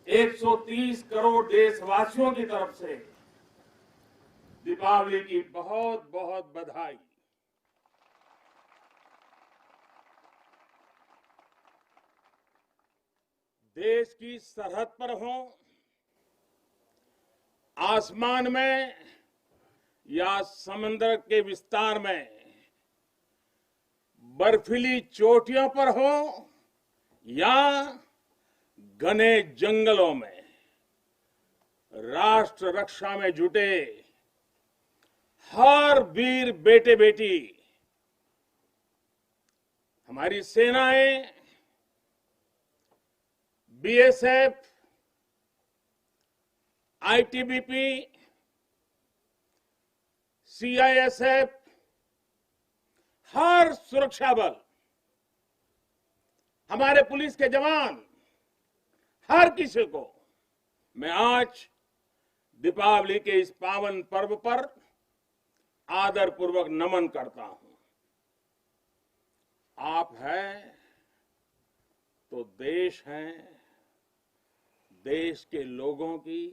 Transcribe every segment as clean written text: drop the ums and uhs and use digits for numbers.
130 करोड़ देशवासियों की तरफ से दीपावली की बहुत बहुत बधाई। देश की सरहद पर हो, आसमान में या समंदर के विस्तार में, बर्फीली चोटियों पर हो या घने जंगलों में, राष्ट्र रक्षा में जुटे हर वीर बेटे बेटी, हमारी सेनाएं, बीएसएफ, आईटीबीपी, सीआईएसएफ, हर सुरक्षा बल, हमारे पुलिस के जवान, हर किसी को मैं आज दीपावली के इस पावन पर्व पर आदर पूर्वक नमन करता हूं। आप हैं तो देश है, देश के लोगों की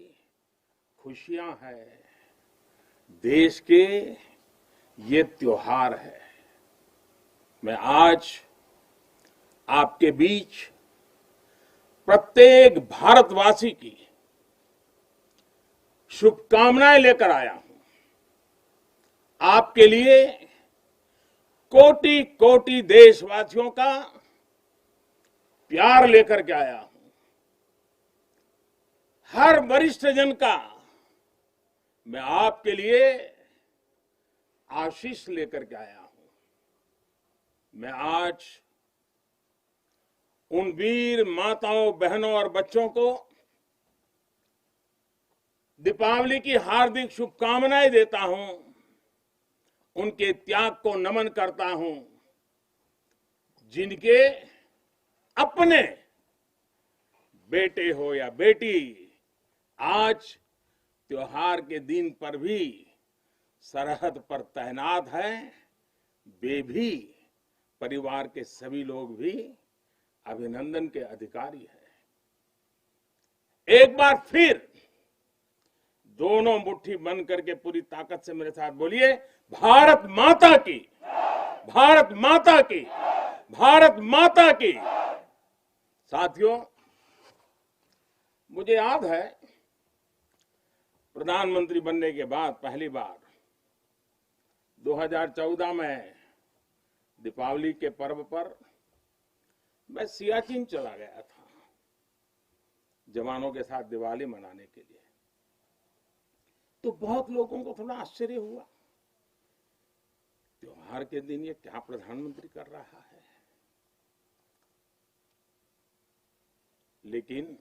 खुशियां है, देश के ये त्योहार है। मैं आज आपके बीच प्रत्येक भारतवासी की शुभकामनाएं लेकर आया हूं। आपके लिए कोटि कोटि देशवासियों का प्यार लेकर के आया हूं। हर वरिष्ठ जन का मैं आपके लिए आशीष लेकर के आया हूं। मैं आज उन वीर माताओं, बहनों और बच्चों को दीपावली की हार्दिक शुभकामनाएं देता हूं, उनके त्याग को नमन करता हूं, जिनके अपने बेटे हो या बेटी आज त्योहार के दिन पर भी सरहद पर तैनात हैं। वे भी, परिवार के सभी लोग भी अभिनंदन के अधिकारी हैं। एक बार फिर दोनों मुट्ठी बंद करके पूरी ताकत से मेरे साथ बोलिए, भारत माता की, भारत माता की, भारत माता की। साथियों, मुझे याद है प्रधानमंत्री बनने के बाद पहली बार 2014 में दीपावली के पर्व पर मैं सियाचिन चला गया था जवानों के साथ दिवाली मनाने के लिए। तो बहुत लोगों को थोड़ा आश्चर्य हुआ, त्योहार के दिन ये क्या प्रधानमंत्री कर रहा है। लेकिन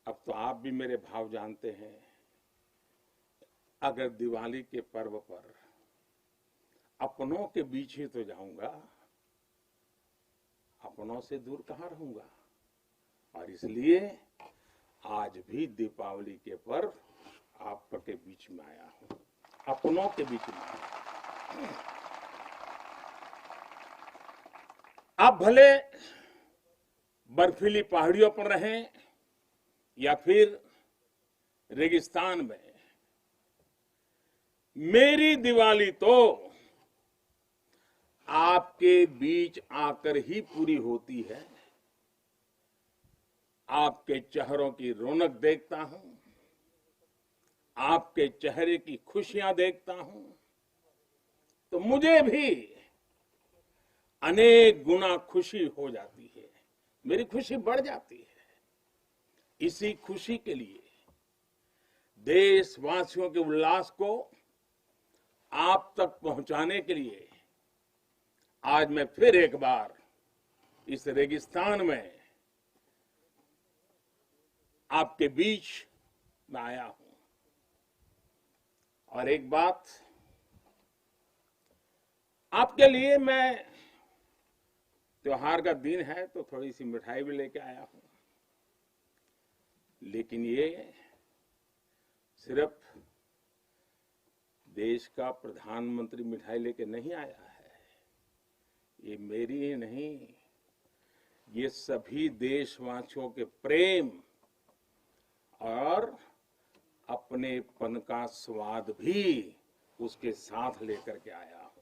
अब तो आप भी मेरे भाव जानते हैं। अगर दिवाली के पर्व पर अपनों के बीच ही तो जाऊंगा, अपनों से दूर कहां रहूंगा। और इसलिए आज भी दीपावली के पर्व आपके बीच में आया हूं, अपनों के बीच में आया हूं। आप भले बर्फीली पहाड़ियों पर रहें या फिर रेगिस्तान में, मेरी दिवाली तो आपके बीच आकर ही पूरी होती है। आपके चेहरों की रौनक देखता हूं, आपके चेहरे की खुशियां देखता हूं, तो मुझे भी अनेक गुना खुशी हो जाती है, मेरी खुशी बढ़ जाती है। इसी खुशी के लिए, देशवासियों के उल्लास को आप तक पहुंचाने के लिए आज मैं फिर एक बार इस रेगिस्तान में आपके बीच में आया हूं। और एक बात आपके लिए, मैं त्योहार का दिन है तो थोड़ी सी मिठाई भी लेके आया हूं। लेकिन ये सिर्फ देश का प्रधानमंत्री मिठाई लेके नहीं आया है, ये मेरी ही नहीं, ये सभी देशवासियों के प्रेम और अपनेपन का स्वाद भी उसके साथ लेकर के आया हूं।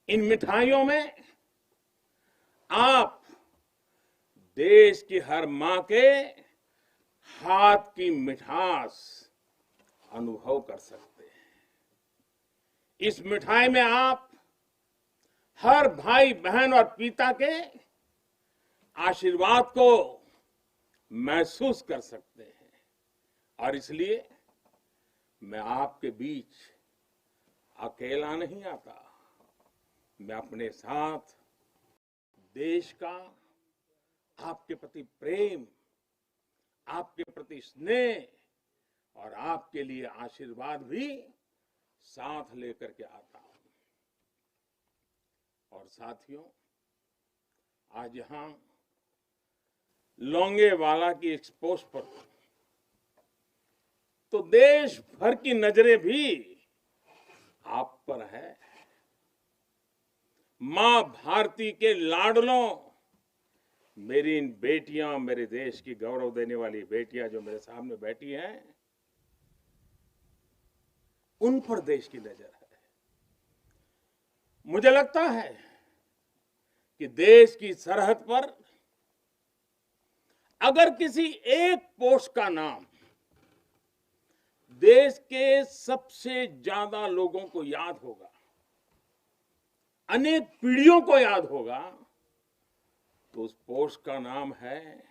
इन मिठाइयों में आप देश की हर मां के हाथ की मिठास अनुभव कर सकते हैं। इस मिठाई में आप हर भाई बहन और पिता के आशीर्वाद को महसूस कर सकते हैं और इसलिए मैं आपके बीच अकेला नहीं आता। मैं अपने साथ देश का आपके प्रति प्रेम, आपके प्रति स्नेह और आपके लिए आशीर्वाद भी साथ लेकर के आता हूं। और साथियों, आज यहां लोंगेवाला की एक्सपोज पर तो देश भर की नजरें भी आप पर है। मां भारती के लाडलों, मेरी इन बेटियां, मेरे देश की गौरव देने वाली बेटियां जो मेरे सामने बैठी हैं, उन पर देश की नजर है। मुझे लगता है कि देश की सरहद पर अगर किसी एक पोस्ट का नाम देश के सबसे ज्यादा लोगों को याद होगा, अनेक पीढ़ियों को याद होगा, तो उस पोस्ट का नाम है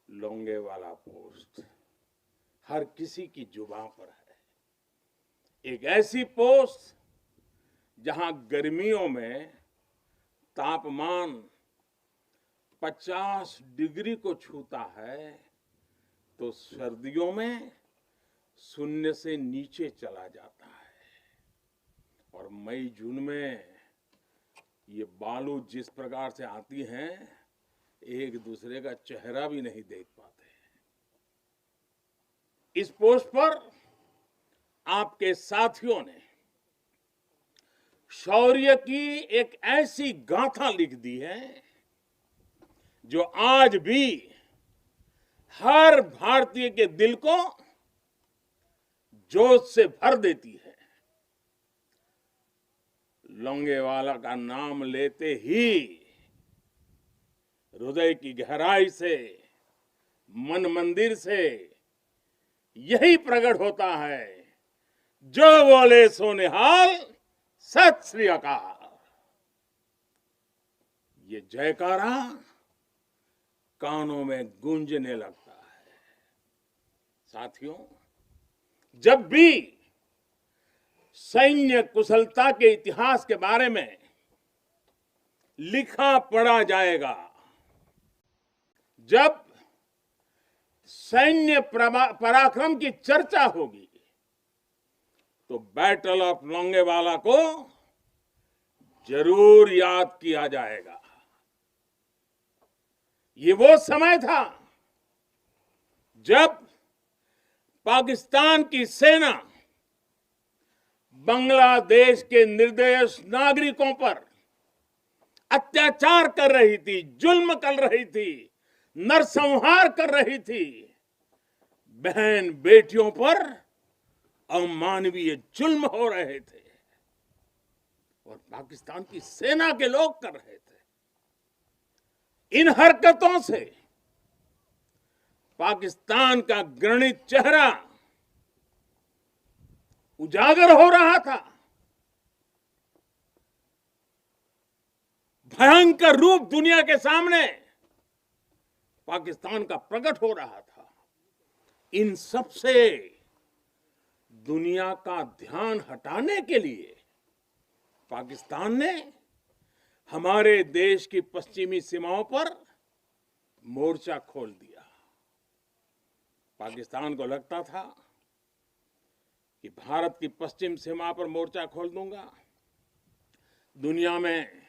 लोंगेवाला पोस्ट। हर किसी की जुबान पर है। एक ऐसी पोस्ट जहां गर्मियों में तापमान 50 डिग्री को छूता है, तो सर्दियों में शून्य से नीचे चला जाता है। और मई जून में ये बालू जिस प्रकार से आती हैं, एक दूसरे का चेहरा भी नहीं देख पाते। इस पोस्ट पर आपके साथियों ने शौर्य की एक ऐसी गाथा लिख दी है जो आज भी हर भारतीय के दिल को जोश से भर देती है। लोंगेवाला का नाम लेते ही हृदय की गहराई से, मन मंदिर से यही प्रकट होता है, जो बोले सो निहाल, सत श्री अकाल। ये जयकारा कानों में गूंजने लगता है। साथियों, जब भी सैन्य कुशलता के इतिहास के बारे में लिखा पढ़ा जाएगा, जब सैन्य पराक्रम की चर्चा होगी, तो बैटल ऑफ लोंगेवाला को जरूर याद किया जाएगा। ये वो समय था जब पाकिस्तान की सेना बांग्लादेश के निर्दोष नागरिकों पर अत्याचार कर रही थी, जुल्म कर रही थी, नरसंहार कर रही थी। बहन बेटियों पर अमानवीय जुल्म हो रहे थे और पाकिस्तान की सेना के लोग कर रहे थे। इन हरकतों से पाकिस्तान का घृणित चेहरा उजागर हो रहा था, भयंकर रूप दुनिया के सामने पाकिस्तान का प्रकट हो रहा था। इन सब से दुनिया का ध्यान हटाने के लिए पाकिस्तान ने हमारे देश की पश्चिमी सीमाओं पर मोर्चा खोल दिया। पाकिस्तान को लगता था कि भारत की पश्चिम सीमा पर मोर्चा खोल दूंगा, दुनिया में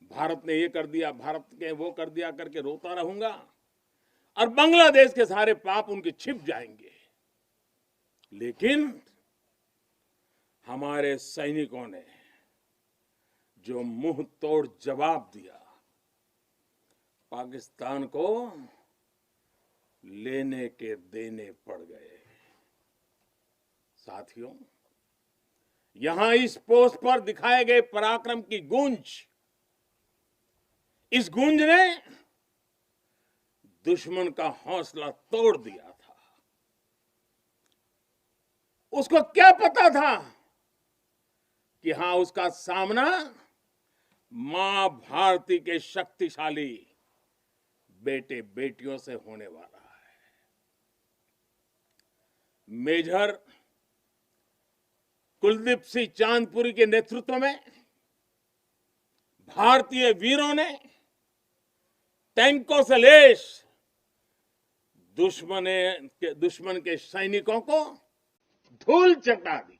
भारत ने ये कर दिया, भारत के वो कर दिया करके रोता रहूंगा और बांग्लादेश के सारे पाप उनके छिप जाएंगे। लेकिन हमारे सैनिकों ने जो मुंह तोड़ जवाब दिया, पाकिस्तान को लेने के देने पड़ गए। साथियों, यहां इस पोस्ट पर दिखाए गए पराक्रम की गूंज, इस गूंज ने दुश्मन का हौसला तोड़ दिया था। उसको क्या पता था कि हां, उसका सामना मां भारती के शक्तिशाली बेटे बेटियों से होने वाला है। मेजर कुलदीप सिंह चांदपुरी के नेतृत्व में भारतीय वीरों ने टैंकों से लैस दुश्मन के सैनिकों को धूल चटा दी।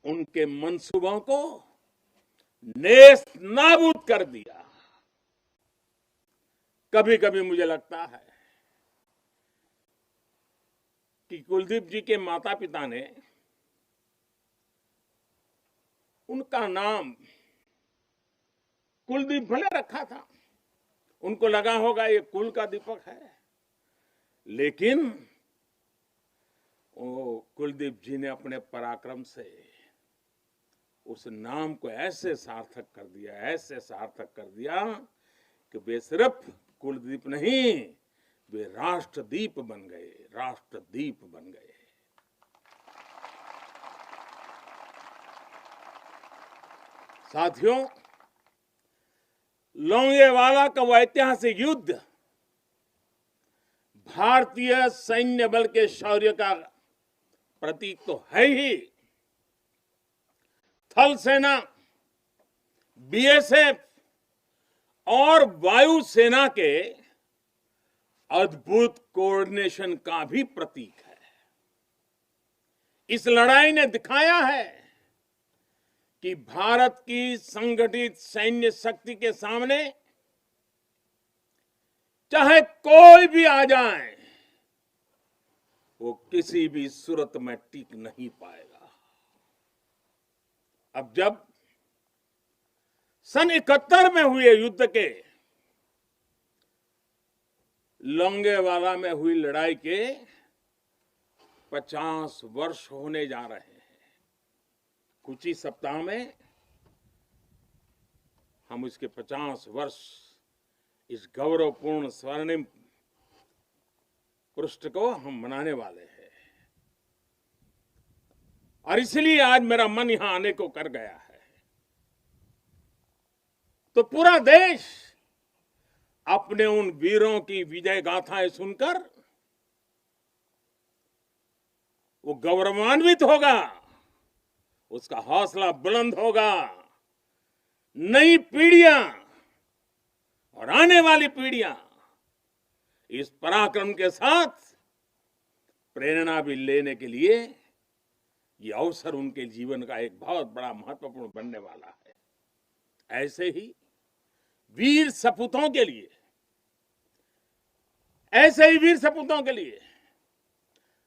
उनके मंसूबों को नेस्त नाबूद कर दिया। कभी कभी मुझे लगता है कि कुलदीप जी के माता पिता ने उनका नाम कुलदीप भले रखा था, उनको लगा होगा ये कुल का दीपक है, लेकिन वो कुलदीप जी ने अपने पराक्रम से उस नाम को ऐसे सार्थक कर दिया, ऐसे सार्थक कर दिया कि वे सिर्फ कुलदीप नहीं, वे राष्ट्रदीप बन गए, राष्ट्रदीप बन गए। साथियों, लोंगेवाला का वो ऐतिहासिक युद्ध भारतीय सैन्य बल के शौर्य का प्रतीक तो है ही। थल सेना, बीएसएफ और वायुसेना के अद्भुत कोऑर्डिनेशन का भी प्रतीक है। इस लड़ाई ने दिखाया है कि भारत की संगठित सैन्य शक्ति के सामने चाहे कोई भी आ जाए, वो किसी भी सूरत में टिक नहीं पाएगा। अब जब सन 71 में हुए युद्ध के लोंगेवाला में हुई लड़ाई के 50 वर्ष होने जा रहे हैं। कुछ ही सप्ताह में हम इसके 50 वर्ष इस गौरवपूर्ण स्वर्णिम पृष्ठ को हम मनाने वाले हैं। और इसलिए आज मेरा मन यहां आने को कर गया है। तो पूरा देश अपने उन वीरों की विजय गाथाएं सुनकर वो गौरवान्वित होगा, उसका हौसला बुलंद होगा। नई पीढ़ियां और आने वाली पीढ़ियां इस पराक्रम के साथ प्रेरणा भी लेने के लिए ये अवसर उनके जीवन का एक बहुत बड़ा महत्वपूर्ण बनने वाला है। ऐसे ही वीर सपूतों के लिए, ऐसे ही वीर सपूतों के लिए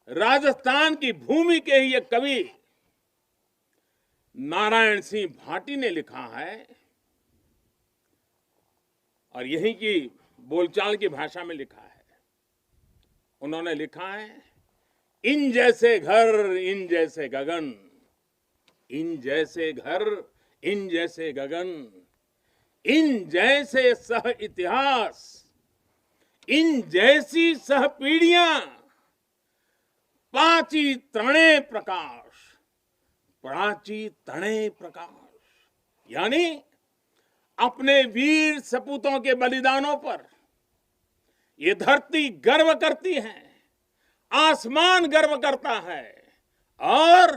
राजस्थान की भूमि के ही एक कवि नारायण सिंह भाटी ने लिखा है, और यहीं की बोलचाल की भाषा में लिखा है। उन्होंने लिखा है, इन जैसे घर इन जैसे गगन, इन जैसे घर इन जैसे गगन, इन जैसे सह इतिहास, इन जैसी सह पीढ़ियां, पाची तणे प्रकाश, प्राची तणे प्रकाश। यानी अपने वीर सपूतों के बलिदानों पर ये धरती गर्व करती है, आसमान गर्व करता है और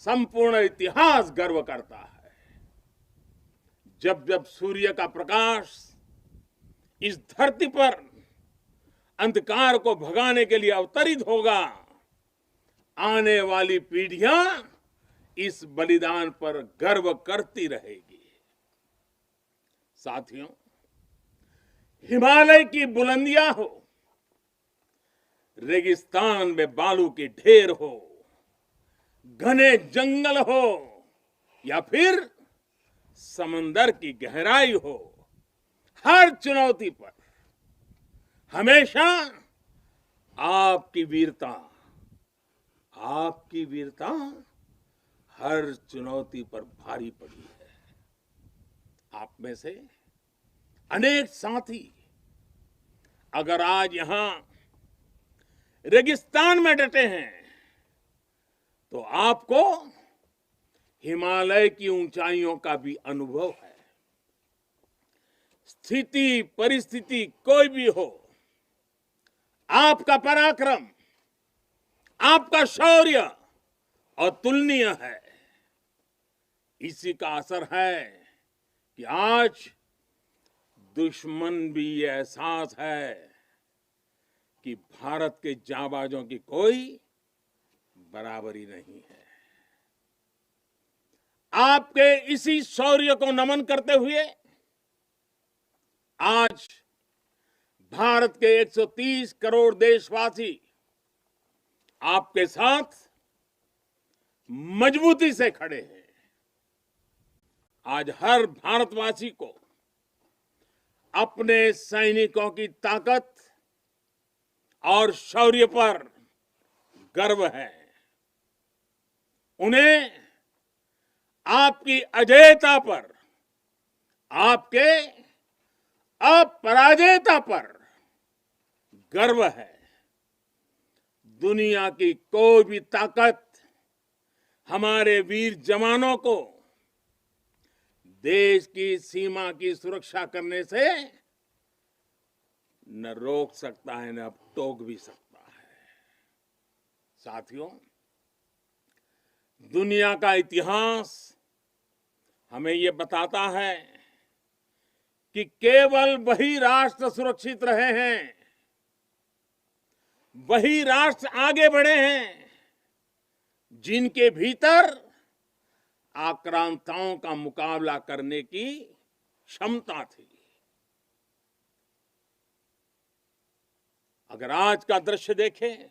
संपूर्ण इतिहास गर्व करता है। जब जब सूर्य का प्रकाश इस धरती पर अंधकार को भगाने के लिए अवतरित होगा, आने वाली पीढ़ियां इस बलिदान पर गर्व करती रहेगी। साथियों, हिमालय की बुलंदियां हो, रेगिस्तान में बालू की ढेर हो, घने जंगल हो या फिर समंदर की गहराई हो, हर चुनौती पर हमेशा आपकी वीरता आपकी वीरता हर चुनौती पर भारी पड़ी है। आप में से अनेक साथी अगर आज यहां रेगिस्तान में डटे हैं तो आपको हिमालय की ऊंचाइयों का भी अनुभव है। स्थिति परिस्थिति कोई भी हो, आपका पराक्रम आपका शौर्य अतुलनीय है। इसी का असर है कि आज दुश्मन भी ये एहसास है कि भारत के जांबाजों की कोई बराबरी नहीं है। आपके इसी शौर्य को नमन करते हुए आज भारत के 130 करोड़ देशवासी आपके साथ मजबूती से खड़े हैं। आज हर भारतवासी को अपने सैनिकों की ताकत और शौर्य पर गर्व है। उन्हें आपकी अजेयता पर, आपके अपराजेयता पर गर्व है। दुनिया की कोई भी ताकत हमारे वीर जवानों को देश की सीमा की सुरक्षा करने से न रोक सकता है न टोक भी सकता है। साथियों, दुनिया का इतिहास हमें ये बताता है कि केवल वही राष्ट्र सुरक्षित रहे हैं, वही राष्ट्र आगे बढ़े हैं जिनके भीतर आक्रांताओं का मुकाबला करने की क्षमता थी। अगर आज का दृश्य देखें,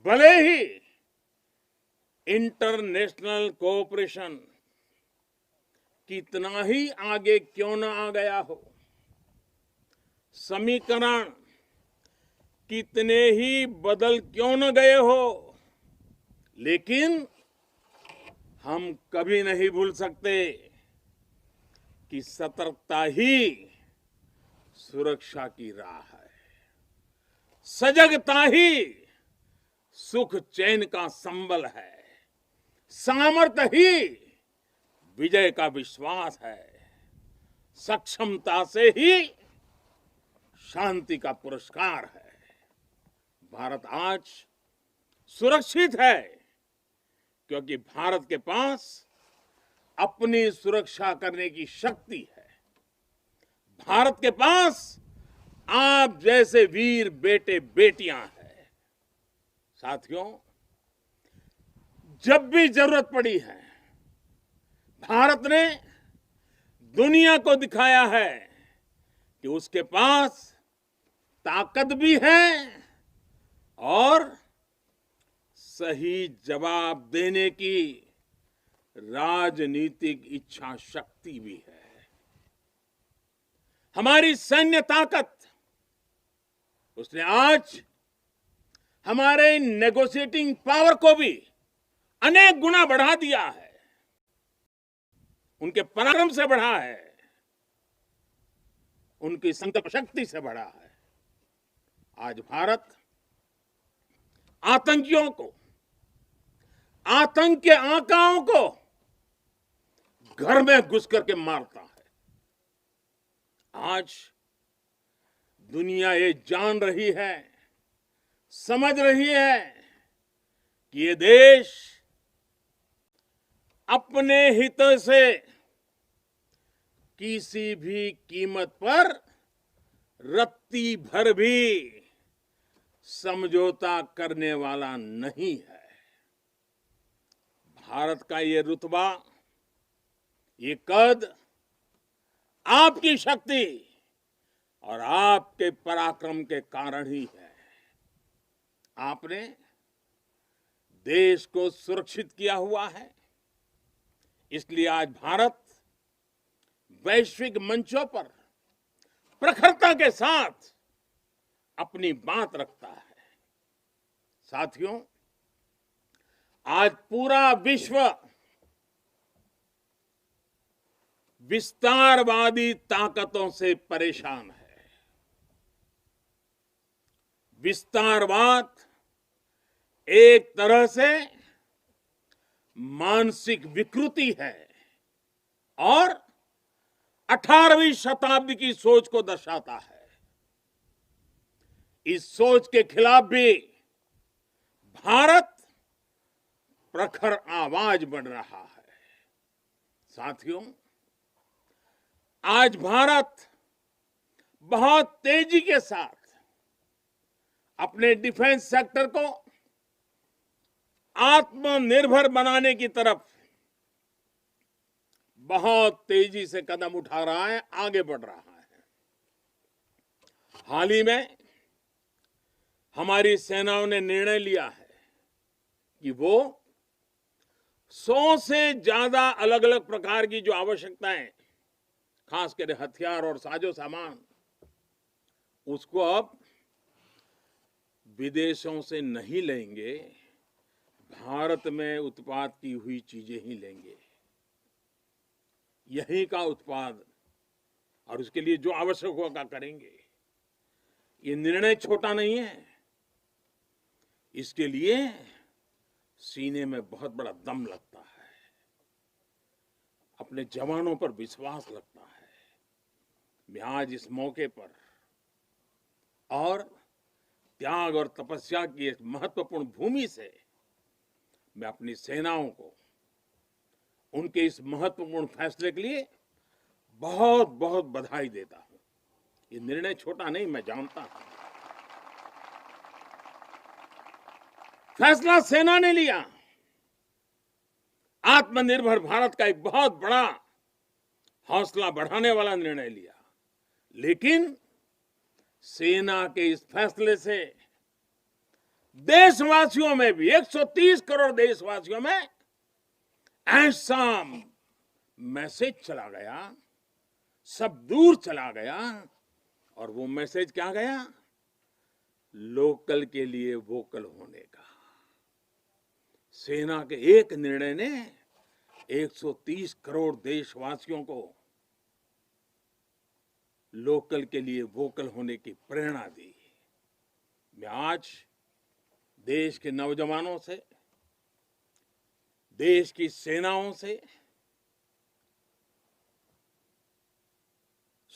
भले ही इंटरनेशनल कोऑपरेशन कितना ही आगे क्यों न आ गया हो, समीकरण कितने ही बदल क्यों न गए हो, लेकिन हम कभी नहीं भूल सकते कि सतर्कता ही सुरक्षा की राह है। सजगता ही सुख चैन का संबल है। सामर्थ्य ही विजय का विश्वास है। सक्षमता से ही शांति का पुरस्कार है। भारत आज सुरक्षित है क्योंकि भारत के पास अपनी सुरक्षा करने की शक्ति है। भारत के पास आप जैसे वीर बेटे बेटियां हैं। साथियों, जब भी जरूरत पड़ी है, भारत ने दुनिया को दिखाया है कि उसके पास ताकत भी है और सही जवाब देने की राजनीतिक इच्छा शक्ति भी है। हमारी सैन्य ताकत उसने आज हमारे नेगोशिएटिंग पावर को भी अनेक गुना बढ़ा दिया है। उनके पराक्रम से बढ़ा है, उनकी संकल्प शक्ति से बढ़ा है। आज भारत आतंकियों को, आतंक के आकाओं को घर में घुस करके मारता है। आज दुनिया ये जान रही है, समझ रही है कि ये देश अपने हितों से किसी भी कीमत पर रत्ती भर भी समझौता करने वाला नहीं है। भारत का ये रुतबा, ये कद आपकी शक्ति और आपके पराक्रम के कारण ही है। आपने देश को सुरक्षित किया हुआ है, इसलिए आज भारत वैश्विक मंचों पर प्रखरता के साथ अपनी बात रखता है। साथियों, आज पूरा विश्व विस्तारवादी ताकतों से परेशान है। विस्तारवाद एक तरह से मानसिक विकृति है और 18वीं शताब्दी की सोच को दर्शाता है। इस सोच के खिलाफ भी भारत प्रखर आवाज बढ़ रहा है। साथियों, आज भारत बहुत तेजी के साथ अपने डिफेंस सेक्टर को आत्मनिर्भर बनाने की तरफ बहुत तेजी से कदम उठा रहा है, आगे बढ़ रहा है। हाल ही में हमारी सेनाओं ने निर्णय लिया है कि वो 100 से ज्यादा अलग अलग प्रकार की जो आवश्यकताएं, खासकर हथियार और साजो सामान, उसको अब विदेशों से नहीं लेंगे, भारत में उत्पाद की हुई चीजें ही लेंगे। यहीं का उत्पाद और उसके लिए जो आवश्यक होगा करेंगे। ये निर्णय छोटा नहीं है। इसके लिए सीने में बहुत बड़ा दम लगता है, अपने जवानों पर विश्वास लगता है। मैं आज इस मौके पर और त्याग और तपस्या की एक महत्वपूर्ण भूमि से मैं अपनी सेनाओं को उनके इस महत्वपूर्ण फैसले के लिए बहुत बहुत बधाई देता हूं। ये निर्णय छोटा नहीं, मैं जानता हूं। फैसला सेना ने लिया, आत्मनिर्भर भारत का एक बहुत बड़ा हौसला बढ़ाने वाला निर्णय लिया। लेकिन सेना के इस फैसले से देशवासियों में भी, 130 करोड़ देशवासियों में ऐसा मैसेज चला गया, सब दूर चला गया। और वो मैसेज क्या गया? लोकल के लिए वोकल होने का। सेना के एक निर्णय ने 130 करोड़ देशवासियों को लोकल के लिए वोकल होने की प्रेरणा दी। मैं आज देश के नौजवानों से, देश की सेनाओं से,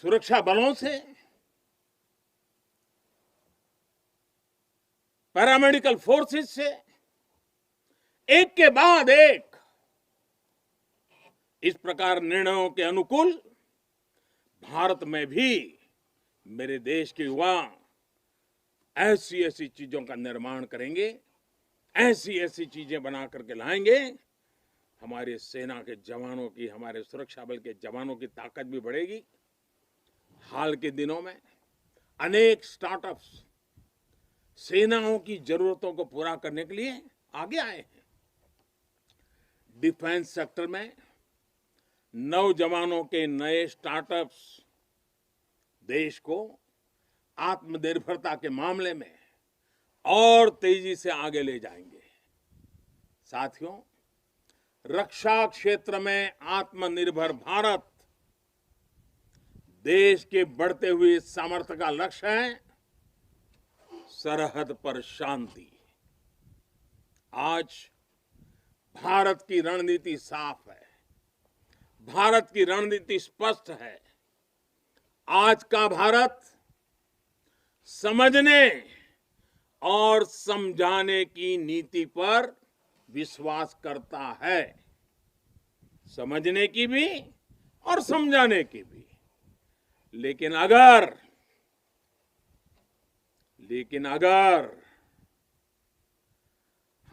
सुरक्षा बलों से, पैरामेडिकल फोर्सेस से एक के बाद एक इस प्रकार निर्णयों के अनुकूल भारत में भी मेरे देश के युवा ऐसी ऐसी चीजों का निर्माण करेंगे, ऐसी ऐसी चीजें बना करके लाएंगे। हमारे सेना के जवानों की, हमारे सुरक्षा बल के जवानों की ताकत भी बढ़ेगी। हाल के दिनों में अनेक स्टार्टअप्स सेनाओं की जरूरतों को पूरा करने के लिए आगे आए हैं। डिफेंस सेक्टर में नौजवानों के नए स्टार्टअप्स देश को आत्मनिर्भरता के मामले में और तेजी से आगे ले जाएंगे। साथियों, रक्षा क्षेत्र में आत्मनिर्भर भारत देश के बढ़ते हुए सामर्थ्य का लक्ष्य है। सरहद पर शांति। आज भारत की रणनीति साफ है, भारत की रणनीति स्पष्ट है। आज का भारत समझने और समझाने की नीति पर विश्वास करता है, समझने की भी और समझाने की भी। लेकिन अगर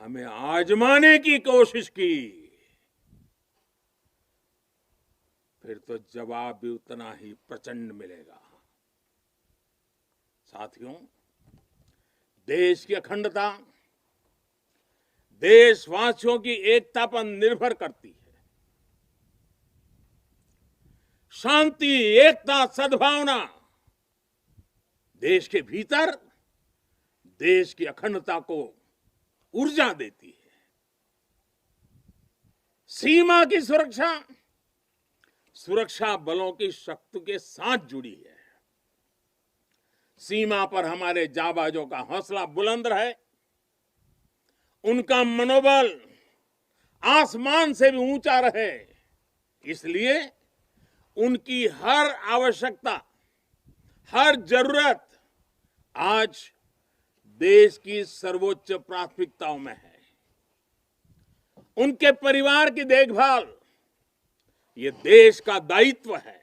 हमें आजमाने की कोशिश की, फिर तो जवाब भी उतना ही प्रचंड मिलेगा। साथियों, देश की अखंडता देशवासियों की एकता पर निर्भर करती है। शांति, एकता, सद्भावना देश के भीतर देश की अखंडता को ऊर्जा देती है। सीमा की सुरक्षा सुरक्षा बलों की शक्ति के साथ जुड़ी है। सीमा पर हमारे जाबाजों का हौसला बुलंद रहे, उनका मनोबल आसमान से भी ऊंचा रहे, इसलिए उनकी हर आवश्यकता, हर जरूरत आज देश की सर्वोच्च प्राथमिकताओं में है। उनके परिवार की देखभाल ये देश का दायित्व है।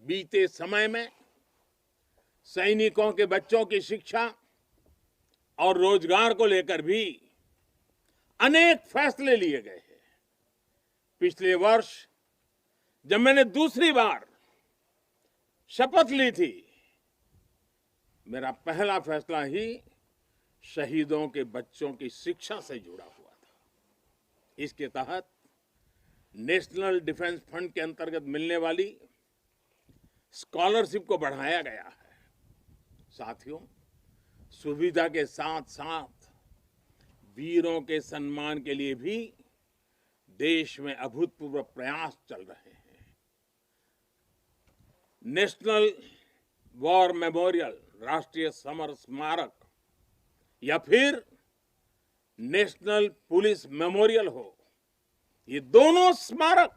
बीते समय में सैनिकों के बच्चों की शिक्षा और रोजगार को लेकर भी अनेक फैसले लिए गए हैं। पिछले वर्ष जब मैंने दूसरी बार शपथ ली थी, मेरा पहला फैसला ही शहीदों के बच्चों की शिक्षा से जुड़ा हुआ था। इसके तहत नेशनल डिफेंस फंड के अंतर्गत मिलने वाली स्कॉलरशिप को बढ़ाया गया है। साथियों, सुविधा के साथ साथ वीरों के सम्मान के लिए भी देश में अभूतपूर्व प्रयास चल रहे हैं। नेशनल वॉर मेमोरियल, राष्ट्रीय समर स्मारक, या फिर नेशनल पुलिस मेमोरियल हो, ये दोनों स्मारक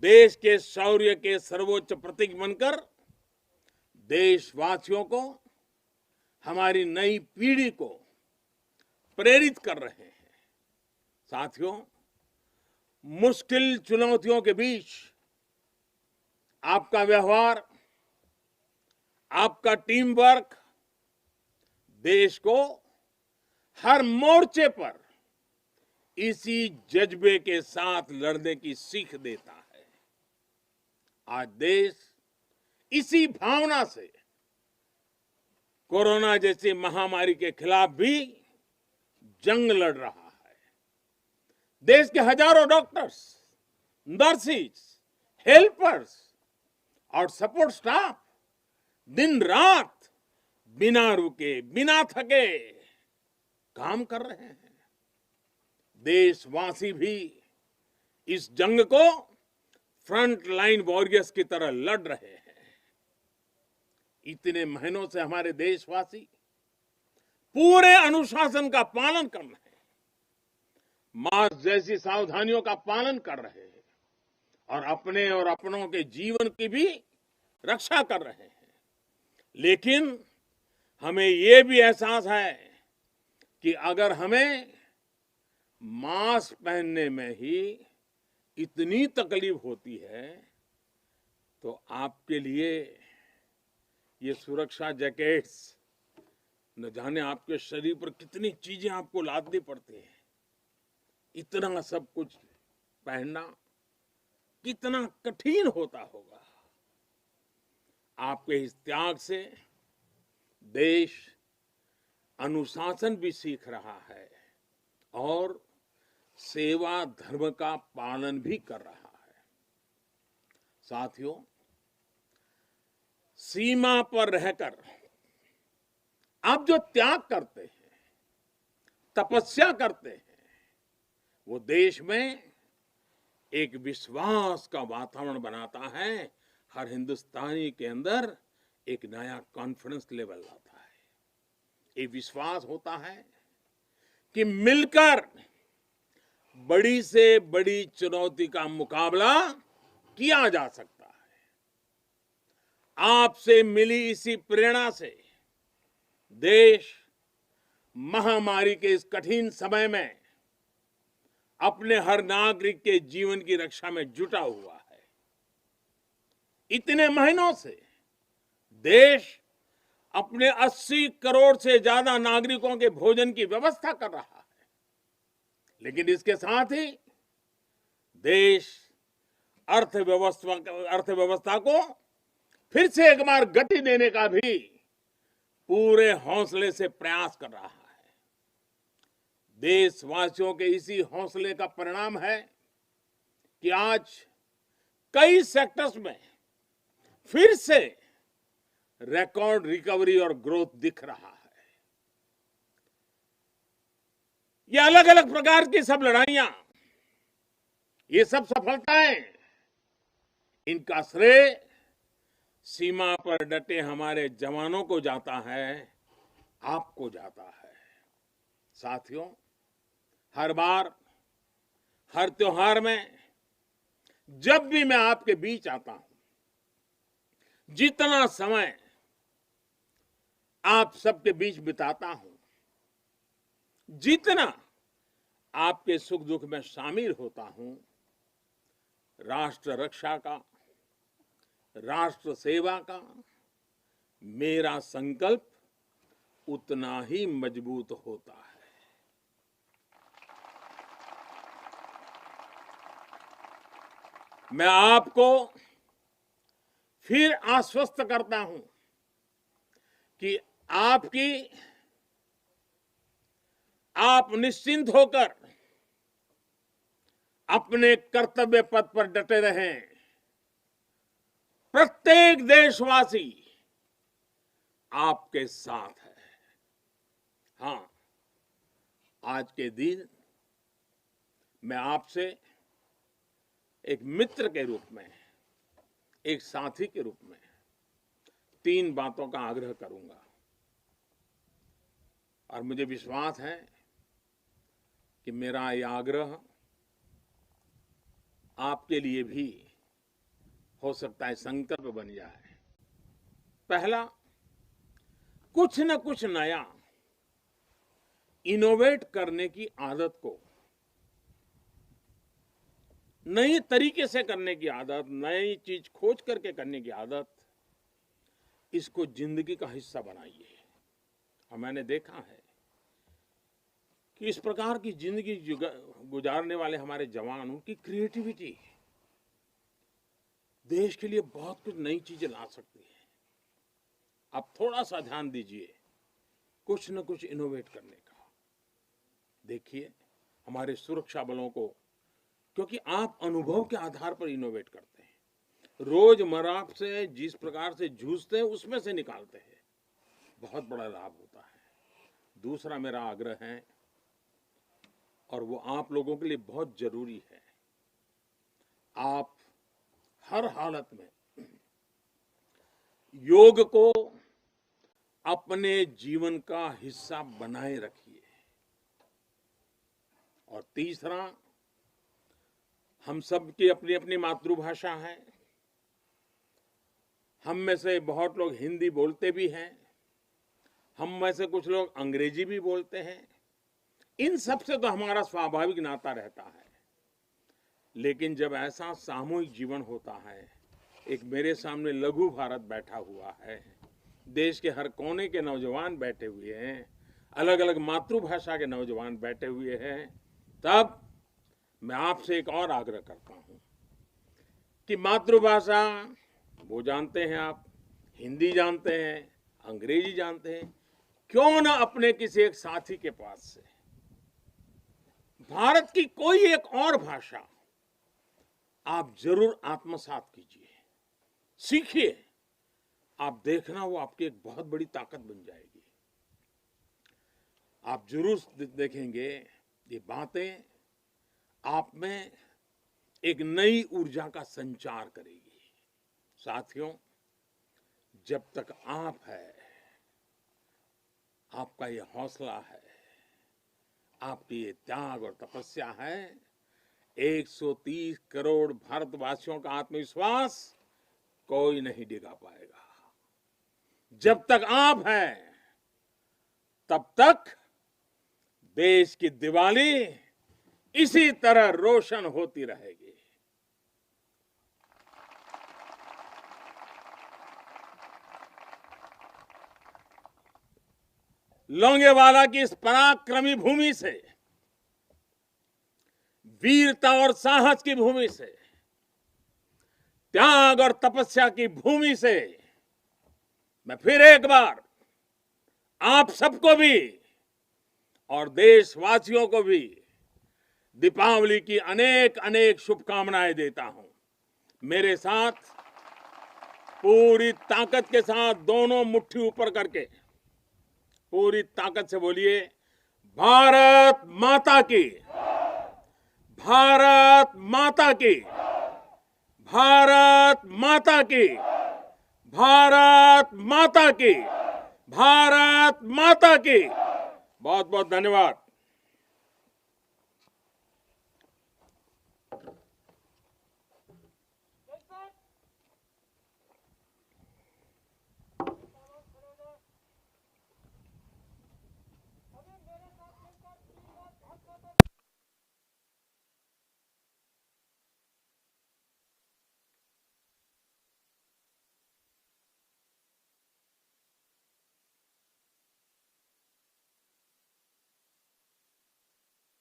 देश के शौर्य के सर्वोच्च प्रतीक बनकर देशवासियों को, हमारी नई पीढ़ी को प्रेरित कर रहे हैं। साथियों, मुश्किल चुनौतियों के बीच आपका व्यवहार, आपका टीम वर्क देश को हर मोर्चे पर इसी जज्बे के साथ लड़ने की सीख देता है। आज देश इसी भावना से कोरोना जैसी महामारी के खिलाफ भी जंग लड़ रहा है। देश के हजारों डॉक्टर्स, नर्सिस, हेल्पर्स और सपोर्ट स्टाफ दिन रात बिना रुके, बिना थके काम कर रहे हैं। देशवासी भी इस जंग को फ्रंट लाइन वॉरियर्स की तरह लड़ रहे हैं। इतने महीनों से हमारे देशवासी पूरे अनुशासन का पालन कर रहे हैं, मास्क जैसी सावधानियों का पालन कर रहे हैं और अपने और अपनों के जीवन की भी रक्षा कर रहे हैं। लेकिन हमें ये भी एहसास है कि अगर हमें मास्क पहनने में ही इतनी तकलीफ होती है, तो आपके लिए ये सुरक्षा जैकेट्स, न जाने आपके शरीर पर कितनी चीजें आपको लादनी पड़ती हैं। इतना सब कुछ पहनना कितना कठिन होता होगा। आपके इस त्याग से देश अनुशासन भी सीख रहा है और सेवा धर्म का पालन भी कर रहा है। साथियों, सीमा पर रहकर आप जो त्याग करते हैं, तपस्या करते हैं, वो देश में एक विश्वास का वातावरण बनाता है। हर हिंदुस्तानी के अंदर एक नया कॉन्फिडेंस लेवल लाता है। ये विश्वास होता है कि मिलकर बड़ी से बड़ी चुनौती का मुकाबला किया जा सकता है। आपसे मिली इसी प्रेरणा से देश महामारी के इस कठिन समय में अपने हर नागरिक के जीवन की रक्षा में जुटा हुआ है। इतने महीनों से देश अपने 80 करोड़ से ज्यादा नागरिकों के भोजन की व्यवस्था कर रहा है, लेकिन इसके साथ ही देश अर्थव्यवस्था को फिर से एक बार गति देने का भी पूरे हौसले से प्रयास कर रहा है। देशवासियों के इसी हौसले का परिणाम है कि आज कई सेक्टर्स में फिर से रिकॉर्ड रिकवरी और ग्रोथ दिख रहा है। ये अलग अलग प्रकार की सब लड़ाइयां, ये सब सफलताएं, इनका श्रेय सीमा पर डटे हमारे जवानों को जाता है, आपको जाता है। साथियों, हर बार, हर त्योहार में जब भी मैं आपके बीच आता हूं, जितना समय आप सबके बीच बिताता हूं, जितना आपके सुख दुख में शामिल होता हूं, राष्ट्र रक्षा का, राष्ट्र सेवा का मेरा संकल्प उतना ही मजबूत होता है। मैं आपको फिर आश्वस्त करता हूं कि आप निश्चिंत होकर अपने कर्तव्य पथ पर डटे रहें। प्रत्येक देशवासी आपके साथ है। हां, आज के दिन मैं आपसे एक मित्र के रूप में, एक साथी के रूप में 3 बातों का आग्रह करूंगा और मुझे विश्वास है कि मेरा यह आग्रह आपके लिए भी हो सकता है संकल्प बन जाए। पहला, कुछ न कुछ नया इनोवेट करने की आदत को, नई तरीके से करने की आदत, नई चीज खोज करके करने की आदत, इसको जिंदगी का हिस्सा बनाइए। और मैंने देखा है कि इस प्रकार की जिंदगी गुजारने वाले हमारे जवान, उनकी क्रिएटिविटी देश के लिए बहुत कुछ नई चीजें ला सकती है। आप थोड़ा सा ध्यान दीजिए कुछ न कुछ इनोवेट करने का। देखिए हमारे सुरक्षा बलों को, क्योंकि आप अनुभव के आधार पर इनोवेट करते हैं, रोजमर्रा से जिस प्रकार से जूझते हैं उसमें से निकालते हैं, बहुत बड़ा लाभ होता है। दूसरा मेरा आग्रह है, और वो आप लोगों के लिए बहुत जरूरी है, आप हर हालत में योग को अपने जीवन का हिस्सा बनाए रखिए। और तीसरा, हम सब की अपनी अपनी मातृभाषा है। हम में से बहुत लोग हिंदी बोलते भी हैं, हम में से कुछ लोग अंग्रेजी भी बोलते हैं। इन सब से तो हमारा स्वाभाविक नाता रहता है। लेकिन जब ऐसा सामूहिक जीवन होता है, एक मेरे सामने लघु भारत बैठा हुआ है, देश के हर कोने के नौजवान बैठे हुए हैं, अलग अलग मातृभाषा के नौजवान बैठे हुए हैं, तब मैं आपसे एक और आग्रह करता हूं कि मातृभाषा वो जानते हैं आप, हिंदी जानते हैं, अंग्रेजी जानते हैं, क्यों ना अपने किसी एक साथी के पास से भारत की कोई एक और भाषा आप जरूर आत्मसात कीजिए, सीखिए। आप देखना वो आपकी एक बहुत बड़ी ताकत बन जाएगी। आप जरूर देखेंगे ये बातें आप में एक नई ऊर्जा का संचार करेगी। साथियों, जब तक आप है, आपका ये हौसला है, आपकी ये त्याग और तपस्या है, 130 करोड़ भारतवासियों का आत्मविश्वास कोई नहीं डिगा पाएगा। जब तक आप हैं, तब तक देश की दिवाली इसी तरह रोशन होती रहेगी। लोंगेवाला की इस पराक्रमी भूमि से, वीरता और साहस की भूमि से, त्याग और तपस्या की भूमि से मैं फिर एक बार आप सबको भी और देशवासियों को भी दीपावली की अनेक अनेक शुभकामनाएं देता हूं। मेरे साथ पूरी ताकत के साथ दोनों मुट्ठी ऊपर करके पूरी ताकत से बोलिए, भारत माता की, भारत माता की, भारत माता की, भारत माता की, भारत माता की। बहुत बहुत धन्यवाद।